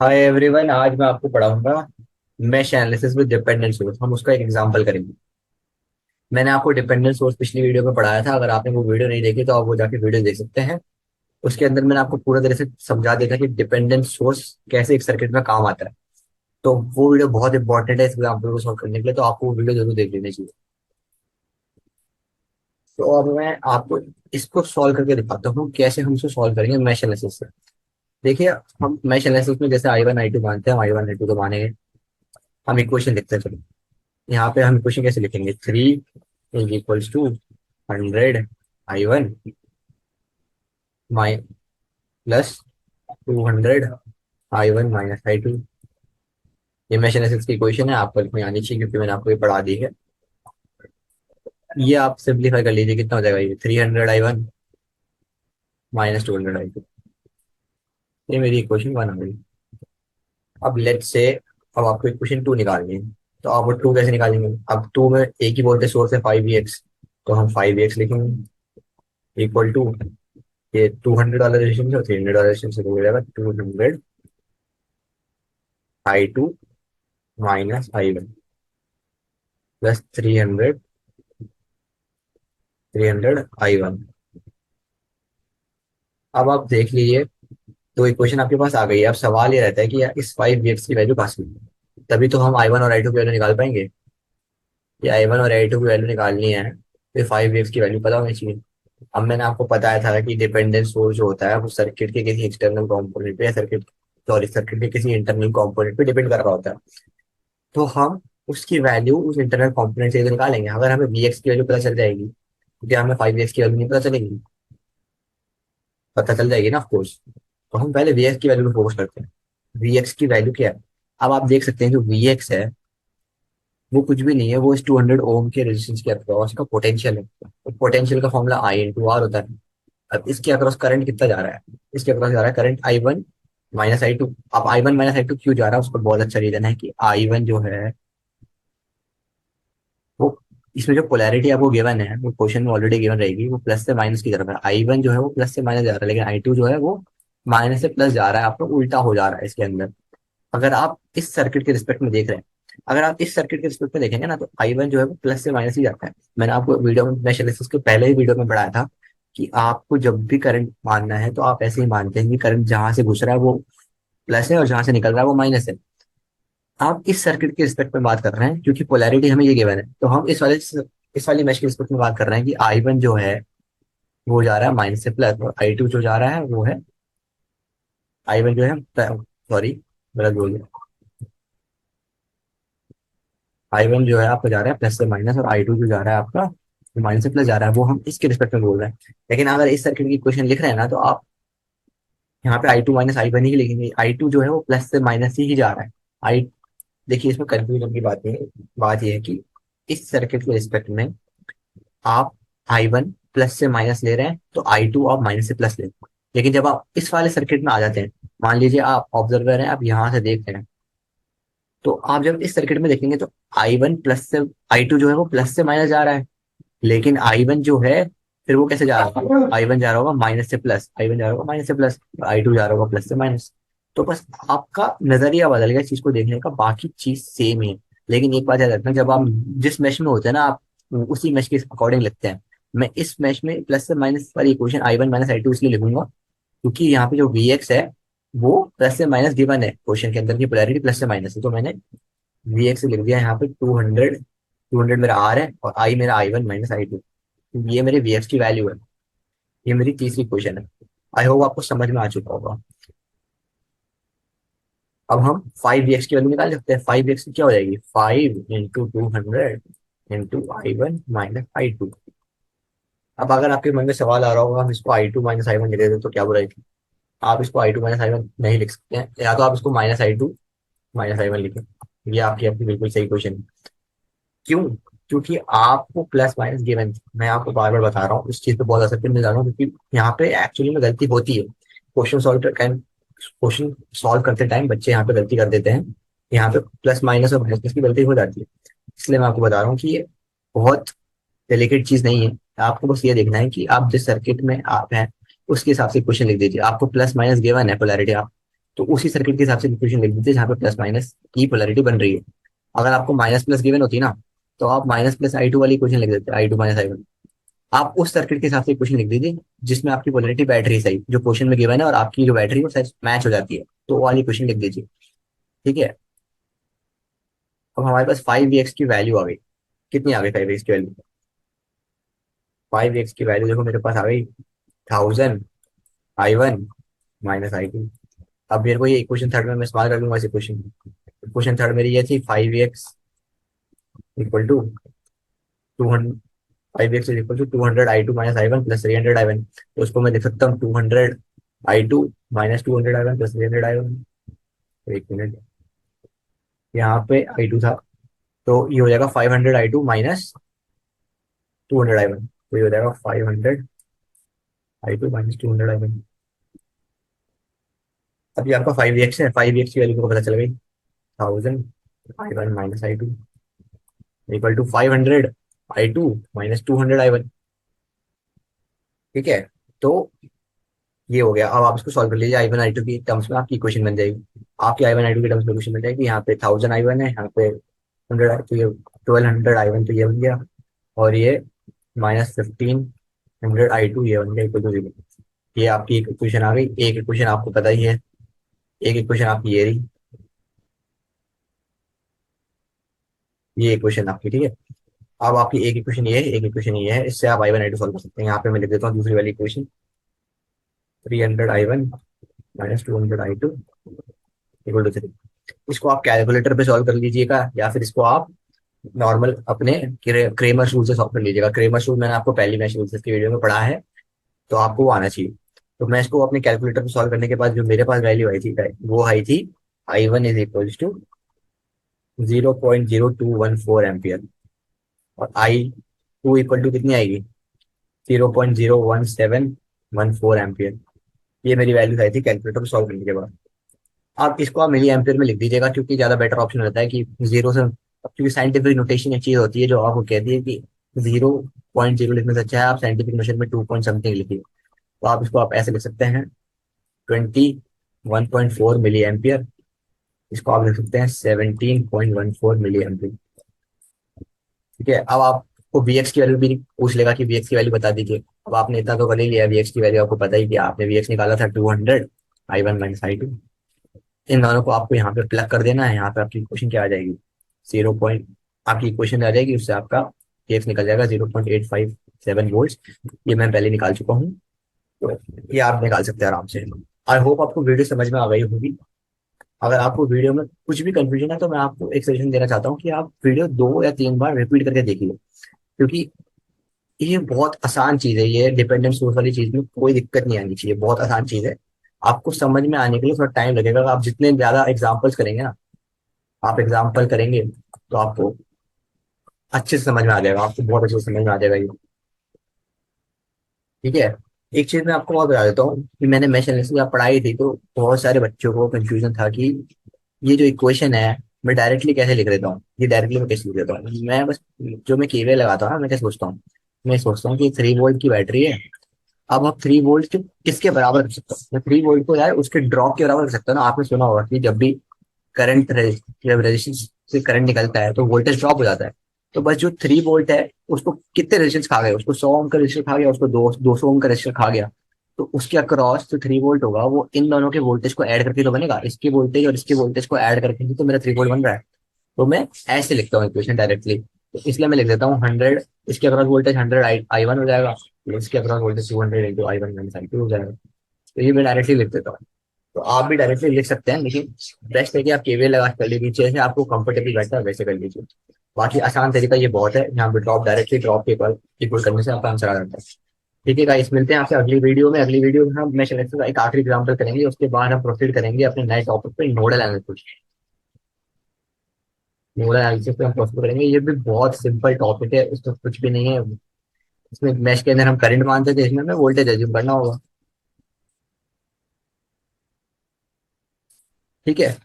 Hi everyone, आज मैं आपको पढ़ाऊंगा mesh analysis with dependent source. हम उसका एक एग्जांपल करेंगे। मैंने आपको डिपेंडेंट सोर्स पिछली वीडियो में पढ़ाया था। अगर आपने वो वीडियो नहीं देखी तो आप वो जाके वीडियो देख सकते हैं। उसके अंदर मैंने आपको पूरा तरह से समझा दिया था कि डिपेंडेंट सोर्स कैसे एक सर्किट में काम आता है। तो वो वीडियो बहुत इंपॉर्टेंट है इस एग्जाम्पल को सॉल्व करने के लिए, तो आपको वो वीडियो जरूर देख लेनी चाहिए। तो अब मैं आपको इसको सॉल्व करके दिखाता हूँ कैसे हम इसको सॉल्व करेंगे मैश एनालिसिस से। देखिए, हम मैश एनालिसिस में जैसे आई वन आई टू मानते हैं, हम आई वन आई टू तो मानेंगे। हम इक्वेशन लिखते हैं। चलो, यहाँ पे हम इक्वेशन कैसे लिखेंगे? 3 = 100 I1 माइ प्लस 200 I1 - I2। ये मैश एनालिसिस की इक्वेशन है, आपको लिखनी आनी चाहिए क्योंकि मैंने आपको ये पढ़ा दी है। ये आप सिंप्लीफाई कर लीजिए, कितना हो जाएगा? ये 300 I1 - 200 I2। ये मेरी इक्वेशन वन आ गई। अब लेट से, अब आपको इक्वेशन टू निकालनी है। तो आप वो टू कैसे निकालेंगे? अब टू में एक ही बोलते सोर्स है 5x, तो हम 5x लिखेंगे इक्वल टू ये 200 वाला रेजिस्टेंस और 300 वाला रेजिस्टेंस, तो हो जाएगा 200 I2 - I1 प्लस 300 अब आप देख लीजिए, तो इक्वेशन आपके पास आ गई है। अब सवाल ये रहता है कि यार इस 5x की वैल्यू कहाँ से मिलेगी? तभी तो हम आई वन और आई टू की वैल्यू निकाल पाएंगे। ये आई वन और आई टू की वैल्यू निकालनी है तो 5x की वैल्यू पता होनी चाहिए। अब मैंने आपको बताया था कि डिपेंडेंट सोर्स जो होता है वो सर्किट के किसी एक्सटर्नल कंपोनेंट पे या सर्किट के किसी इंटरनल कंपोनेंट पे डिपेंड कर रहा होता है। तो हम उसकी वैल्यू उस इंटरनल कंपोनेंट से निकालेंगे। अगर हमें वीएक्स की वैल्यू पता चल जाएगी, क्योंकि हमें 5x की वैल्यू नहीं पता चलेगी, पता चल जाएगी ना ऑफकोर्स। तो हम पहले वीएक्स की वैल्यू पे फोकस करते हैं। वीएक्स की वैल्यू क्या है? अब आप देख सकते हैं जो वीएक्स है वो कुछ भी नहीं है, वो इस 200 ओम के रेजिस्टेंस के अक्रॉस का पोटेंशियल है। तो पोटेंशियल का फॉर्मूला I × R होता है। अब इसके अक्रॉस करंट कितना जा रहा है? इसके अक्रॉस जा रहा है करंट I1 - I2। अब I1 - I2 क्यों जा रहा है उसका बहुत अच्छा रीजन है कि I1 जो है वो, इसमें जो पोलैरिटी आपको गिवन है वो क्वेश्चन में ऑलरेडी गिवन रहेगी, वो प्लस से माइनस की तरफ है। I1 जो है वो प्लस से माइनस जा रहा है, लेकिन I2 जो है वो माइनस से प्लस जा रहा है। आपको उल्टा हो जा रहा है इसके अंदर। अगर आप इस सर्किट के रिस्पेक्ट में देख रहे हैं, अगर आप इस सर्किट के रिस्पेक्ट में देखेंगे ना, तो I1 जो है वो प्लस से माइनस ही जाता है। मैंने आपको वीडियो में मैश एनालिसिस के पहले ही वीडियो में पढ़ाया था कि आपको जब भी करंट मानना है तो आप ऐसे ही मानते हैं कि करंट जहां से घुस रहा है वो प्लस है और जहां से निकल रहा है वो माइनस है। आप इस सर्किट के रिस्पेक्ट में बात कर रहे हैं क्योंकि पोलैरिटी हमें ये गिवन है, तो हम इस वाली मैश के रिस्पेक्ट में बात कर रहे हैं कि I1 जो है वो जा रहा है माइनस से प्लस, और I2 जो जा रहा है वो है, I1 जो है, सॉरी गलत बोल दिया। I1 जो है आपका जा रहा है प्लस से माइनस, और I2 जो जा रहा है आपका माइनस से प्लस जा रहा है, वो हम इसके रिस्पेक्ट में बोल रहे हैं। लेकिन अगर इस सर्किट की इक्वेशन लिख रहे हैं ना, तो आप यहाँ पे I2 - I1 ही लिखेंगे। I2 जो है वो प्लस से माइनस ही जा रहा है। आई देखिए, इसमें कंफ्यूजन की बात नहीं है। बात यह है कि इस सर्किट के रिस्पेक्ट में आप I1 प्लस से माइनस ले रहे हैं तो I2 आप माइनस से प्लस ले रहे हैं। लेकिन जब आप इस वाले सर्किट में आ जाते हैं, मान लीजिए आप ऑब्जर्वर हैं, आप यहाँ से देख रहे हैं, तो आप जब इस सर्किट में देखेंगे तो I1 प्लस से, I2 जो है वो प्लस से माइनस जा रहा है, लेकिन I1 जो है फिर वो कैसे जा रहा होगा? I1 जा रहा होगा माइनस से प्लस, I1 जा रहा होगा माइनस से प्लस, I2 जा रहा होगा प्लस से माइनस। तो बस आपका नजरिया बदल गया चीज को देखने का, बाकी चीज सेम ही है। लेकिन एक बात याद रखना, जब आप जिस मैश में होते हैं ना, आप उसी मैश के अकॉर्डिंग लिखते हैं। मैं इस मैश में प्लस से माइनस वाली इक्वेशन I1 - I2 इसलिए लिखूंगा क्योंकि यहाँ पे जो Vx है वो प्लस से माइनस गिवन है, क्वेश्चन के अंदर की पोलैरिटी प्लस से माइनस है, तो मैंने Vx लिख दिया यहाँ पे 200 मेरा R है और I मेरा I1 - I2। ये मेरे Vx की वैल्यू है। ये मेरी तीसरी क्वेश्चन है। आई होप आपको समझ में आ चुका होगा। अब हम 5Vx की वैल्यू निकाल सकते हैं। 5Vx की क्या हो जाएगी? 5 × 200 × I1 - I2। अब अगर आपके मन में सवाल आ रहा होगा हम इसको I2 - I1 लिख देते तो क्या बुराई थी? आप इसको I2 - I1 नहीं लिख सकते हैं, या तो आप इसको -I2 - I1 लिखें। ये आपकी आपकी बिल्कुल सही क्वेश्चन है। क्यों? क्योंकि आपको प्लस माइनस गिवन, मैं आपको बार बार बता रहा हूँ, इस चीज पे बहुत असर करने जा रहा हूँ क्योंकि यहाँ पे एक्चुअली में गलती होती है। क्वेश्चन सॉल्व करते टाइम बच्चे यहाँ पे गलती कर देते हैं। यहाँ पे प्लस माइनस और माइनस की गलती हो जाती है। इसलिए मैं आपको बता रहा हूँ कि ये बहुत डेलिकेट चीज नहीं है। आपको बस ये देखना है कि आप जिस सर्किट में आप हैं उसके हिसाब से क्वेश्चन लिख दीजिए। आपको प्लस माइनस गिवन है पोलैरिटी, आप तो उसी सर्किट के हिसाब से इक्वेशन लिख दीजिए जहाँ पे प्लस माइनस की पोलैरिटी बन रही है। अगर आपको माइनस प्लस गिवन होती ना, तो आप माइनस प्लस आई टू वाली इक्वेशन लिख देते, आई टू माइनस आई वन। आप उस सर्किट के हिसाब से इक्वेशन लिख दीजिए जिसमें आपकी पोलैरिटी बैटरी सही जो क्वेश्चन में गिवन है और आपकी जो बैटरी वो सही मैच हो जाती है, तो वो वाली इक्वेशन लिख दीजिए। ठीक है। अब हमारे पास 5x की वैल्यू आ गई। कितनी आ गई 5x की वैल्यू? 5x की वैल्यू देखो मेरे पास आ गई 1000 i1 माइनस आई टू। अब मेरे को ये इक्वेशन थर्ड में मैं इस्तेमाल कर लूंगा इस इक्वेशन। इक्वेशन थर्ड मेरी ये थी 5x equal to 200, 5x is equal to 200 i2 minus i1 plus 300 i1। तो उसको मैं लिख सकता हूँ 200 i2 minus 200 i1 plus 300 i1। तो एक मिनट, यहाँ पे i2 था, तो ये हो जाएगा 500 i2 माइनस 200 i1। तो ये हो जाएगा 500 i2 माइनस 200 i1। अभी आपका 5x है, 5x की वैल्यू को पता चल गई। 1000 i1 minus i2 equal to 500 i2 minus 200 i1। ठीक है। तो ये हो गया। अब आप इसको सॉल्व कर लीजिए, आई वन आई टू की टर्म्स में आपकी इक्वेशन बन जाएगी। आपकी आई वन आई टू की टर्म्स में इक्वेशन बन जाएगी। यहाँ पे 1000 i1 है, यहाँ पे 100, तो ये 1200 i1 तो ये बन गया। और ये माइनस 1500 i2 ये बन गया इक्वल टू 0। ये आपकी एक इक्वेशन आ गई। एक इक्वेशन आपको पता ही है, एक इक्वेशन आपकी ये रही, ये इक्वेशन आपकी। ठीक है। अब आपकी एक इक्वेशन ये है, एक इक्वेशन ये है, इससे आप i one i two solve कर सकते हैं। यहाँ पे मैं लिख देता हूँ दूसरी वाली equation, 300 i1 minus 200 i2 equal to 3। इसको आप कैलकुलेटर पे सॉल्व कर लीजिएगा या फिर इसको आप नॉर्मल अपने क्रेमर रूल से सॉल्व कर लीजिएगा। क्रेमर रूल मैंने आपको पहली मैच रूल की वीडियो में पढ़ा है, तो आपको वो आना चाहिए। तो मैं इसको अपने कैलकुलेटर पे सॉल्व करने के बाद जो मेरे पास वैल्यू आई थी वो आई थी i1 is equal to 0.0214 ampere. और i2 इक्वल टू कितनी आएगी? 0.01714 एम्पियर। ये मेरी वैल्यू आई थी कैलकुलेटर पे सॉल्व करने के बाद। आप इसको आप मिली एम्पियर में लिख दीजिएगा क्योंकि ज्यादा बेटर ऑप्शन रहता है कि जीरो से, क्योंकि साइंटिफिक नोटेशन एक चीज होती है जो आपको कहती है कि 0.0 लिखने से अच्छा है आप साइंटिफिक नोटेशन में 2 पॉइंट समथिंग लिखिए। तो आप इसको आप ऐसे लिख सकते हैं, 21.4 मिली एम्पियर। इसको आप लिख सकते हैं 17.14 मिली एम्पियर। ठीक है। अब आपको वीएक्स की वैल्यू भी पूछ लेगा कि वीएक्स की वैल्यू बता दीजिए। अब आपने इतना तो कर ही लिया, वीएक्स की वैल्यू आपको पता ही कि आपने वीएक्स निकाला था 200 i1 माइनस i2। इन दोनों को आपको यहाँ पे प्लग कर देना है। यहाँ पे आपकी इक्वेशन क्या आ जाएगी? 0 आपकी इक्वेशन आ जाएगी, उससे आपका केस निकल जाएगा 0.857 वोल्ट। ये मैं पहले निकाल चुका हूँ, तो ये आप निकाल सकते हैं आराम से। आई होप आपको वीडियो समझ में आ गई होगी। अगर आपको वीडियो में कुछ भी कंफ्यूजन है तो मैं आपको एक सजेशन देना चाहता हूँ कि आप वीडियो 2 या 3 बार रिपीट करके देखिए, क्योंकि ये बहुत आसान चीज है। ये डिपेंडेंट सोर्स वाली चीज में कोई दिक्कत नहीं आनी चाहिए, बहुत आसान चीज है। आपको समझ में आने के लिए थोड़ा टाइम लगेगा। आप जितने ज्यादा एग्जाम्पल्स करेंगे ना, आप एग्जाम्पल करेंगे तो आपको अच्छे से समझ में आ जाएगा, आपको बहुत अच्छे से समझ में आ जाएगा ये। ठीक है। एक चीज मैं आपको और बता देता हूँ कि मैंने मैथ एनालिसिस जब पढ़ाई थी तो बहुत सारे बच्चों को कंफ्यूजन था कि ये जो इक्वेशन है मैं डायरेक्टली कैसे लिख देता हूँ, ये डायरेक्टली मैं कैसे लिख देता हूँ। मैं बस जो मैं केवीएल लगाता हूँ ना, मैं क्या सोचता हूँ, मैं सोचता हूँ कि 3 वोल्ट की बैटरी है। अब आप 3 वोल्ट के किसके बराबर रख सकते हो? मैं 3 वोल्ट को यार उसके ड्रॉप के बराबर रख सकता हूँ ना। आपने सुना होगा कि जब भी करंट जब रेजिस्टेंस से करंट निकलता है तो वोल्टेज ड्रॉप हो जाता है। तो बस जो 3 वोल्ट है उसको कितने रेजिस्टेंस खा गया? उसको 100 ओम का रेजिस्टर खा गया, उसको 200 ओम का रेजिस्टर खा गया। तो उसके अक्रॉस जो 3 वोल्ट होगा वो इन दोनों के वोल्टेज को ऐड करके तो बनेगा, इसके वोल्टेज और इसके वोल्टेज को ऐड करके ही तो मेरा 3 वोल्ट बन रहा है। तो मैं ऐसे लिखता हूँ इक्वेशन डायरेक्टली। तो इसलिए मैं लिख देता हूँ 100, इसके अक्रॉस वोल्टेज 100 i1 हो जाएगा, इसके across voltage 200 × i1 minus i2 हो जाएगा। तो ये मैं डायरेक्टली लिख देता हूँ। तो आप भी डायरेक्टली लिख सकते हैं, लेकिन बेस्ट है कि आप केवीएल लगा के कर लीजिए, जैसे आपको कंफर्टेबल बैठता है वैसे कर लीजिए। बाकी आसान तरीका ये बहुत है, यहाँ पे drop directly drop paper equal करने से आपका आंसर आ जाता है। ठीक है गाइस, मिलते हैं आपसे अगली वीडियो में। अगली वीडियो में हम मैश एनालिसिस का एक आखिरी एग्जाम्पल करेंगे, उसके बाद हम प्रोसीड करेंगे अपने नए टॉपिक पे नोडल एनालिसिस। नोडल एनालिसिस पे हम प्रोसीड करेंगे। ये भी बहुत सिंपल टॉपिक है, इसमें कुछ भी नहीं है। इसमें मैश के अंदर हम करंट मानते थे, इसमें हमें वोल्टेज एज्यूम करना होगा। ठीक है।